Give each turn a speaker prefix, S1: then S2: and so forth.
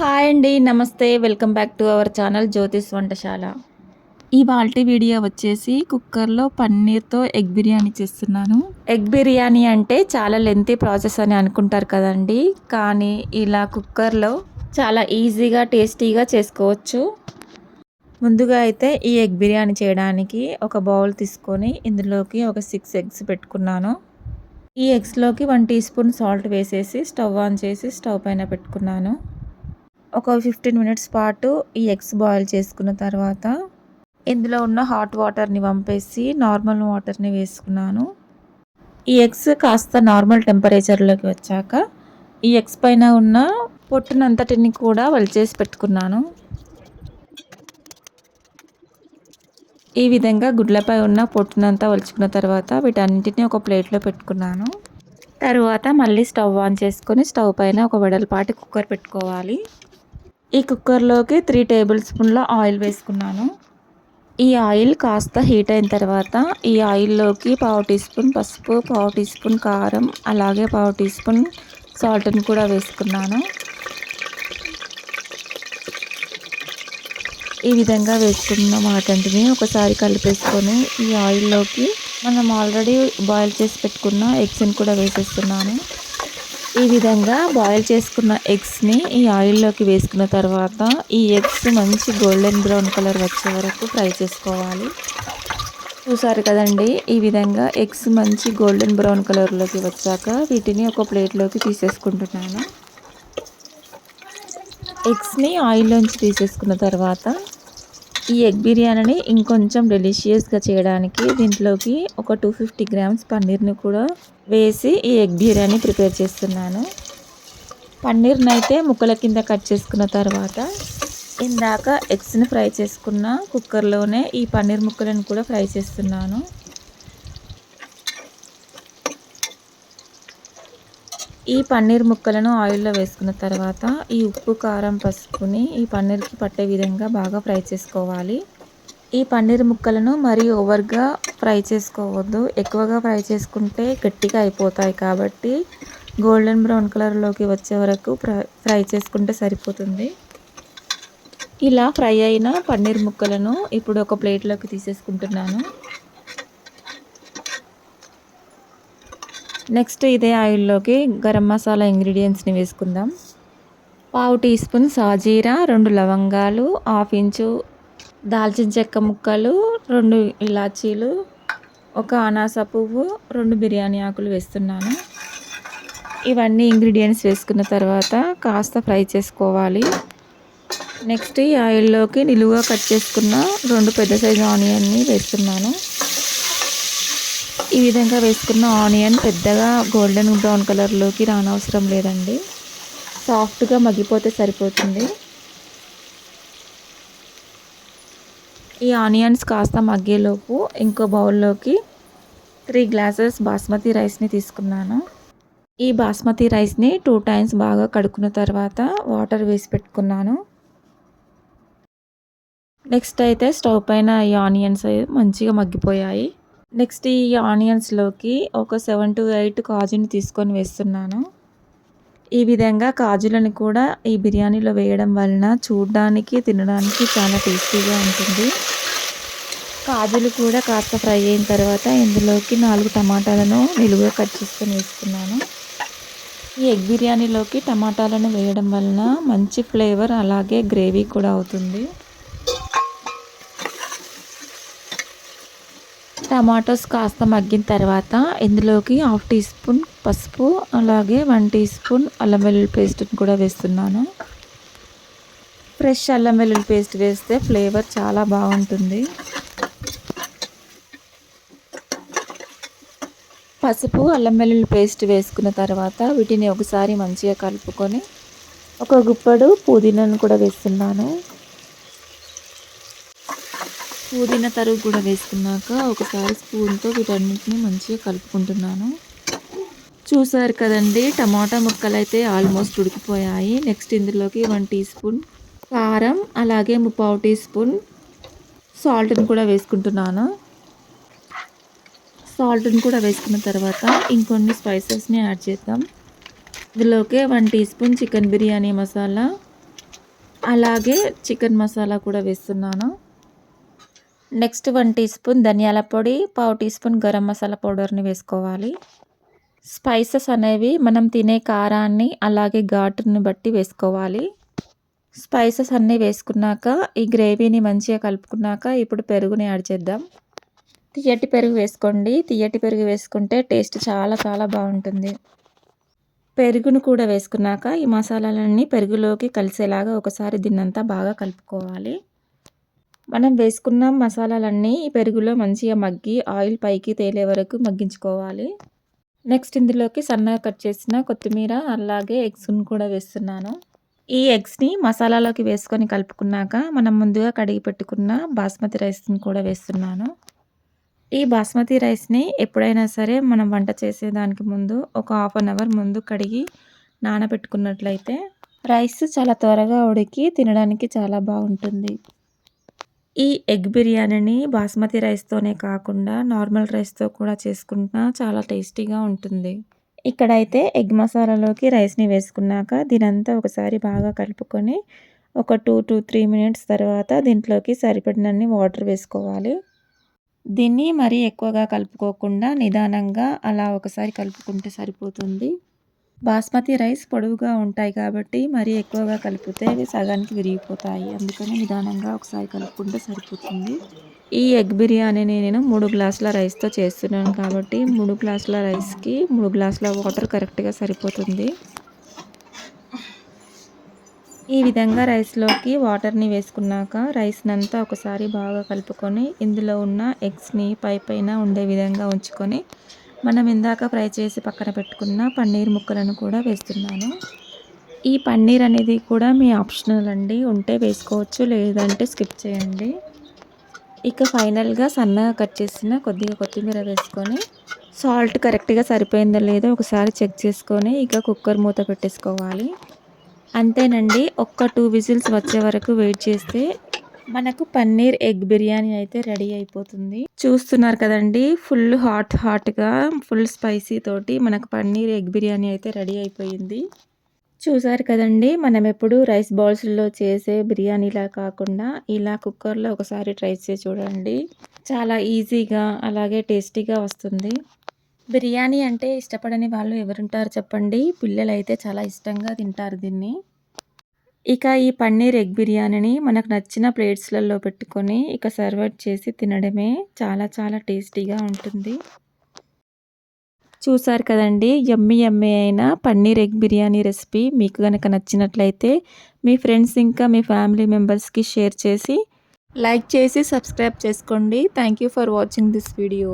S1: Hi అండి. నమస్తే. Welcome back to our channel జ్యోతిష్ వంటశాల. ఇవాల్టి వీడియో వచ్చేసి కుక్కర్‌లో పన్నీర్‌తో ఎగ్ బిర్యానీ చేస్తున్నాను. ఎగ్ బిర్యానీ అంటే చాలా లెంతీ ప్రాసెస్ అని అనుకుంటారు కదండీ! కానీ ఇలా కుక్కర్‌లో చాలా ఈజీగా, టేస్టీగా చేసుకోవచ్చు. ముందుగా అయితే ఈ ఎగ్ బిర్యానీ చేయడానికి ఒక బౌల్ తీసుకొని ఇందులోకి ఒక 6 ఎగ్స్ పెట్టుకున్నాను. ఈ ఎగ్స్‌లోకి 1 టీ స్పూన్ సాల్ట్ వేసేసి స్టవ్ ఆన్ చేసి స్టవ్ పైన పెట్టుకున్నాను. ఒక 15 మినిట్స్ పాటు ఈ ఎగ్స్ బాయిల్ చేసుకున్న తర్వాత ఇందులో ఉన్న హాట్ వాటర్ని వంపేసి నార్మల్ వాటర్ని వేసుకున్నాను. ఈ ఎగ్స్ కాస్త నార్మల్ టెంపరేచర్లోకి వచ్చాక ఈ ఎగ్స్ పైన ఉన్న పొట్టునంతటిని కూడా వలిచేసి పెట్టుకున్నాను. ఈ విధంగా గుడ్లపై ఉన్న పొట్టునంతా వలుచుకున్న తర్వాత వీటన్నింటినీ ఒక ప్లేట్లో పెట్టుకున్నాను. తరువాత మళ్ళీ స్టవ్ ఆన్ చేసుకొని స్టవ్ పైన ఒక వెడల్పాటి కుక్కర్ పెట్టుకోవాలి. ఈ కుక్కర్లోకి 3 టేబుల్ స్పూన్ల ఆయిల్ వేసుకున్నాను. ఈ ఆయిల్ కాస్త హీట్ అయిన తర్వాత ఈ ఆయిల్లోకి పావు టీ స్పూన్ పసుపు, పావు టీ స్పూన్ కారం, అలాగే పావు టీ స్పూన్ సాల్ట్ని కూడా వేసుకున్నాను. ఈ విధంగా వేసుకున్న వాటంటిని ఒకసారి కలిపేసుకొని ఈ ఆయిల్లోకి మనం ఆల్రెడీ బాయిల్ చేసి పెట్టుకున్న ఎగ్స్ని కూడా వేసేస్తున్నాను. ఈ విధంగా బాయిల్ చేసుకున్న ఎగ్స్ని ఈ ఆయిల్లోకి వేసుకున్న తర్వాత ఈ ఎగ్స్ మంచి గోల్డెన్ బ్రౌన్ కలర్ వచ్చే వరకు ఫ్రై చేసుకోవాలి. చూసారు కదండి, ఈ విధంగా ఎగ్స్ మంచి గోల్డెన్ బ్రౌన్ కలర్లోకి వచ్చాక వీటిని ఒక ప్లేట్లోకి తీసేసుకుంటున్నాను. ఎగ్స్ని ఆయిల్లోంచి తీసేసుకున్న తర్వాత ఈ ఎగ్ బిర్యానీని ఇంకొంచెం డెలిషియస్గా చేయడానికి దీంట్లోకి ఒక 250 గ్రామ్స్ పన్నీర్ని కూడా వేసి ఈ ఎగ్ బిర్యానీ ప్రిపేర్ చేస్తున్నాను. పన్నీర్ని అయితే ముక్కల కింద కట్ చేసుకున్న తర్వాత ఇందాక ఎగ్స్ని ఫ్రై చేసుకున్న కుక్కర్లోనే ఈ పన్నీర్ ముక్కలను కూడా ఫ్రై చేస్తున్నాను. ఈ పన్నీర్ ముక్కలను ఆయిల్లో వేసుకున్న తర్వాత ఈ ఉప్పు, కారం, పసుపుని ఈ పన్నీర్కి పట్టే విధంగా బాగా ఫ్రై చేసుకోవాలి. ఈ పన్నీర్ ముక్కలను మరీ ఓవర్గా ఫ్రై చేసుకోవద్దు. ఎక్కువగా ఫ్రై చేసుకుంటే గట్టిగా అయిపోతాయి కాబట్టి గోల్డెన్ బ్రౌన్ కలర్లోకి వచ్చే వరకు ఫ్రై చేసుకుంటే సరిపోతుంది. ఇలా ఫ్రై అయిన పన్నీర్ ముక్కలను ఇప్పుడు ఒక ప్లేట్లోకి తీసేసుకుంటున్నాను. నెక్స్ట్ ఇదే ఆయిల్లోకి గరం మసాలా ఇంగ్రీడియంట్స్ని వేసుకుందాం. పావు టీ స్పూన్ సాజీరా, 2 లవంగాలు, హాఫ్ ఇంచు దాల్చిన చెక్క ముక్కలు, 2 ఇలాచీలు, ఒక అనాస పువ్వు, 2 బిర్యానీ ఆకులు వేస్తున్నాను. ఇవన్నీ ఇంగ్రీడియంట్స్ వేసుకున్న తర్వాత కాస్త ఫ్రై చేసుకోవాలి. నెక్స్ట్ ఈ ఆయిల్లోకి నిలువుగా కట్ చేసుకున్న 2 పెద్ద సైజు ఆనియన్ని వేస్తున్నాను. ఈ విధంగా వేసుకున్న ఆనియన్ పెద్దగా గోల్డెన్ బ్రౌన్ కలర్లోకి రానవసరం లేదండి. సాఫ్ట్గా మగ్గిపోతే సరిపోతుంది. ఈ ఆనియన్స్ కాస్త మగ్గేలోపు ఇంకో బౌల్లోకి 3 గ్లాసెస్ బాస్మతి రైస్ని తీసుకున్నాను. ఈ బాస్మతి రైస్ని 2 టైమ్స్ బాగా కడుక్కున్న తర్వాత వాటర్ వేసి పెట్టుకున్నాను. నెక్స్ట్ అయితే స్టవ్ పైన ఈ ఆనియన్స్ మంచిగా మగ్గిపోయాయి. నెక్స్ట్ ఈ ఆనియన్స్లోకి ఒక 7 to 8 కాజుని తీసుకొని వేస్తున్నాను. ఈ విధంగా కాజులను కూడా ఈ బిర్యానీలో వేయడం వలన చూడడానికి, తినడానికి చాలా టేస్టీగా ఉంటుంది. కాజులు కూడా కాస్త ఫ్రై అయిన తర్వాత ఇందులోకి 4 టమాటాలను నిలువుగా కట్ చేసుకొని వేసుకున్నాను. ఈ ఎగ్ బిర్యానీలోకి టమాటాలను వేయడం వలన మంచి ఫ్లేవర్ అలాగే గ్రేవీ కూడా అవుతుంది. టమాటోస్ కాస్త మగ్గిన తర్వాత ఇందులోకి హాఫ్ టీ స్పూన్ పసుపు, అలాగే 1 టీ స్పూన్ అల్లం వెల్లుల్లి పేస్ట్ని కూడా వేస్తున్నాను. ఫ్రెష్ అల్లం వెల్లుల్లి పేస్ట్ వేస్తే ఫ్లేవర్ చాలా బాగుంటుంది. పసుపు, అల్లం వెల్లుల్లి పేస్ట్ వేసుకున్న తర్వాత వీటిని ఒకసారి మంచిగా కలుపుకొని ఒక గుప్పెడు పుదీనాను కూడా వేస్తున్నాను. పుదీనా తరుగు కూడా వేసుకున్నాక ఒకసారి స్పూన్తో వీటన్నిటిని మంచిగా కలుపుకుంటున్నాను. చూసారు కదండి, టమాటా ముక్కలు అయితే ఆల్మోస్ట్ ఉడికిపోయాయి. నెక్స్ట్ ఇందులోకి 1 టీ స్పూన్ కారం, అలాగే 3/4 టీ స్పూన్ సాల్ట్ని కూడా వేసుకుంటున్నాను. సాల్ట్ని కూడా వేసుకున్న తర్వాత ఇంకొన్ని స్పైసెస్ని యాడ్ చేద్దాం. ఇందులోకి 1 teaspoon chicken biryani masala, అలాగే చికెన్ మసాలా కూడా వేస్తున్నాను. నెక్స్ట్ 1 టీ స్పూన్ ధనియాల పొడి, పావు టీ స్పూన్ గరం మసాలా పౌడర్‌ని వేసుకోవాలి. స్పైసెస్ అనేవి మనం తినే కారాన్ని అలాగే ఘాటుని బట్టి వేసుకోవాలి. స్పైసెస్ అన్నీ వేసుకున్నాక ఈ గ్రేవీని మంచిగా కలుపుకున్నాక ఇప్పుడు పెరుగుని యాడ్ చేద్దాం. తియ్యటి పెరుగు వేసుకోండి. తియ్యటి పెరుగు వేసుకుంటే టేస్ట్ చాలా చాలా బాగుంటుంది. పెరుగును కూడా వేసుకున్నాక ఈ మసాలాలన్నీ పెరుగులోకి కలిసేలాగా ఒకసారి దీన్నంతా బాగా కలుపుకోవాలి. మనం వేసుకున్న మసాలాలన్నీ ఈ పెరుగులో మంచిగా మగ్గి ఆయిల్ పైకి తేలే వరకు మగ్గించుకోవాలి. నెక్స్ట్ ఇందులోకి సన్నగా కట్ చేసిన కొత్తిమీర అలాగే ఎగ్స్‌ని కూడా వేస్తున్నాను. ఈ ఎగ్స్‌ని మసాలాలోకి వేసుకొని కలుపుకున్నాక మనం ముందుగా కడిగి పెట్టుకున్న బాస్మతి రైస్‌ని కూడా వేస్తున్నాను. ఈ బాస్మతి రైస్‌ని ఎప్పుడైనా సరే మనం వంట చేసేదానికి ముందు ఒక హాఫ్ అన్ అవర్ ముందు కడిగి నానబెట్టుకున్నట్లయితే రైస్ చాలా త్వరగా ఉడికి తినడానికి చాలా బాగుంటుంది. ఈ ఎగ్ బిర్యానీని బాస్మతి రైస్‌తోనే కాకుండా నార్మల్ రైస్‌తో కూడా చేసుకున్నా చాలా టేస్టీగా ఉంటుంది. ఇక్కడైతే ఎగ్ మసాలాలోకి రైస్‌ని వేసుకున్నాక దీనంతా ఒకసారి బాగా కలుపుకొని ఒక 2-3 మినిట్స్ తర్వాత దీంట్లోకి సరిపడినన్ని వాటర్ వేసుకోవాలి. దీన్ని మరీ ఎక్కువగా కలుపుకోకుండా నిదానంగా అలా ఒకసారి కలుపుకుంటే సరిపోతుంది. బాస్మతి రైస్ పొడవుగా ఉంటాయి కాబట్టి మరీ ఎక్కువగా కలిపితే అవి సగానికి విరిగిపోతాయి. అందుకని నిదానంగా ఒకసారి కలుపుకుంటే సరిపోతుంది. ఈ ఎగ్ బిర్యానీని నేను 3 గ్లాసుల రైస్‌తో చేస్తున్నాను కాబట్టి 3 గ్లాసుల రైస్‌కి 3 గ్లాసుల వాటర్ కరెక్ట్‌గా సరిపోతుంది. ఈ విధంగా రైస్‌లోకి వాటర్‌ని వేసుకున్నాక రైస్‌నంతా ఒకసారి బాగా కలుపుకొని ఇందులో ఉన్న ఎగ్స్‌ని పైన ఉండే విధంగా ఉంచుకొని మనం ఇందాక ఫ్రై చేసి పక్కన పెట్టుకున్న పన్నీర్ ముక్కలను కూడా వేస్తున్నాను. ఈ పన్నీర్ అనేది కూడా మీ ఆప్షనల్ అండి. ఉంటే వేసుకోవచ్చు లేదంటే స్కిప్ చేయండి. ఇక ఫైనల్‌గా సన్నగా కట్ చేసిన కొద్దిగా కొత్తిమీర వేసుకొని సాల్ట్ కరెక్ట్‌గా సరిపోయిందో లేదో ఒకసారి చెక్ చేసుకొని ఇక కుక్కర్ మూత పెట్టేసుకోవాలి. అంతేనండి. ఒక్క 2 విజిల్స్ వచ్చే వరకు వెయిట్ చేస్తే మనకు పన్నీర్ ఎగ్ బిర్యానీ అయితే రెడీ అయిపోతుంది. చూస్తున్నారు కదండీ! ఫుల్ హాట్‌గా ఫుల్ స్పైసీ తోటి మనకు పన్నీర్ ఎగ్ బిర్యానీ అయితే రెడీ అయిపోయింది. చూసారు కదండీ! మనం ఎప్పుడు రైస్ బౌల్స్‌లో చేసే బిర్యానీలా కాకుండా ఇలా కుక్కర్‌లో ఒకసారి ట్రై చేసి చూడండి. చాలా ఈజీగా అలాగే టేస్టీగా వస్తుంది. బిర్యానీ అంటే ఇష్టపడని వాళ్ళు ఎవరుంటారు చెప్పండి? పిల్లలైతే చాలా ఇష్టంగా తింటారు దీన్ని. ఇక ఈ పన్నీర్ ఎగ్ బిర్యానీని మనకు నచ్చిన ప్లేట్స్‌లలో పెట్టుకొని ఇక సర్వ్ చేసి తినడమే చాలా చాలా టేస్టీగా ఉంటుంది. చూసారు కదండీ! యమ్మీ యమ్మీ అయిన పన్నీర్ ఎగ్ బిర్యానీ రెసిపీ మీకు గనక నచ్చినట్లయితే మీ ఫ్రెండ్స్ ఇంకా మీ ఫ్యామిలీ మెంబర్స్‌కి షేర్ చేసి, లైక్ చేసి సబ్స్క్రైబ్ చేసుకోండి. Thank you for watching this video.